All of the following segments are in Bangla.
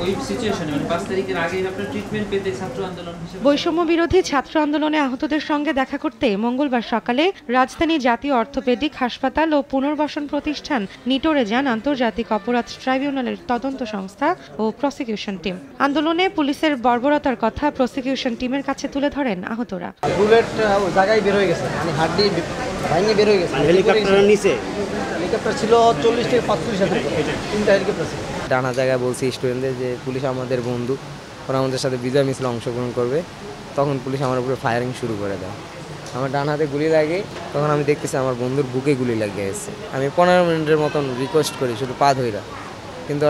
ওই সিচুয়েশনে মানে 5 তারিখের আগে আপনার ট্রিটমেন্ট পেতে ছাত্র আন্দোলন হিসেবে বৈষম্য বিরোধী ছাত্র আন্দোলনে আহতদের সঙ্গে দেখা করতে মঙ্গলবার সকালে রাজধানী জাতীয় অর্থোপেডিক হাসপাতাল ও পুনর্বাসন প্রতিষ্ঠান নিটোরে যান আন্তর্জাতিক অপরাধ ট্রাইব্যুনালের তদন্ত সংস্থা ও প্রসিকিউশন টিম। আন্দোলনে পুলিশের বর্বরতার কথা প্রসিকিউশন টিমের কাছে তুলে ধরেন আহতরা। বুলেট ওই জায়গায় বের হয়ে গেছে, মানে হাড্ডি ভাঙে বের হয়ে গেছে। হেলিকপ্টারের নিচে হেলিকপ্টার ছিল 40 থেকে 45 তিনটা হেলিকপ্টার ছিল। ডানা জায়গায় বলছি স্টুডেন্টদের যে পুলিশ আমাদের বন্ধু, ওরা আমাদের সাথে বিজয় মিছিলে অংশগ্রহণ করবে। তখন পুলিশ আমার উপরে ফায়ারিং শুরু করে দেয়। আমার ডান হাতে গুলি লাগে, তখন আমি দেখতেছি আমার বন্ধুর বুকে গুলি লাগিয়ে গেছে। আমি 15 মিনিটের মতন রিকোয়েস্ট করি শুধু পা ধইরা, কিন্তু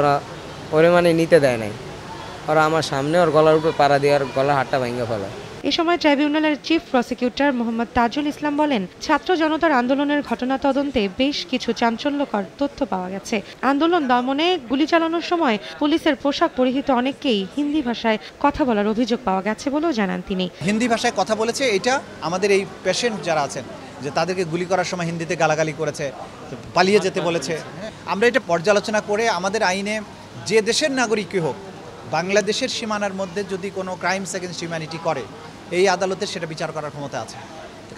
ওরা মানে নিতে দেয় নাই। ওরা আমার সামনে ওর গলার উপরে পাড়া দিয়ে আর গলার হাতটা ভেঙে ফেলায়। এ সময় ট্রাইব্যুনালের চিফ প্রসিকিউটর মোহাম্মদ তাজুল ইসলাম বলেন, ছাত্র জনতার আন্দোলনের ঘটনা তদন্তে বেশ কিছু চাঞ্চল্যকর তথ্য পাওয়া গেছে। আন্দোলন দমনে গুলি চালানোর সময় পুলিশের পোশাক পরিহিত অনেককেই হিন্দি ভাষায় কথা বলার অভিযোগ পাওয়া গেছে বলেও জানান তিনি। হিন্দি ভাষায় কথা বলেছে, এটা আমাদের এই পেশেন্ট যারা আছেন যে তাদেরকে গুলি করার সময় হিন্দিতে গালাগালি করেছে, পালিয়ে যেতে বলেছে। আমরা এটা পর্যালোচনা করে আমাদের আইনে যে দেশের নাগরিকই হোক, বাংলাদেশের সীমানার মধ্যে যদি কোনো ক্রাইমস এগেইনস্ট হিউম্যানিটি করে, এই আদালতের সেটা বিচার করার ক্ষমতা আছে।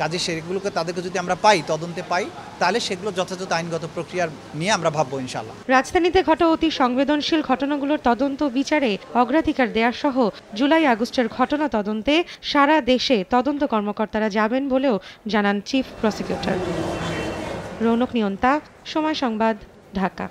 কাজে সেগুলোকে তাদেরকে যদি আমরা পাই, তদন্তে পাই, তাহলে সেগুলো যথাযথ আইনগত প্রক্রিয়ার নিয়ে আমরা ভাববো ইনশাআল্লাহ। রাজধানীতে ঘটা অতি সংবেদনশীল ঘটনাগুলোর তদন্ত বিচারে অগ্রাধিকার দেওয়া সহ জুলাই আগস্টের ঘটনা তদন্তে সারা দেশে তদন্ত কর্মকর্তারা যাবেন বলেও জানান চিফ প্রসিকিউটর। রৌনক নিয়ন্তা, সময় সংবাদ, ঢাকা।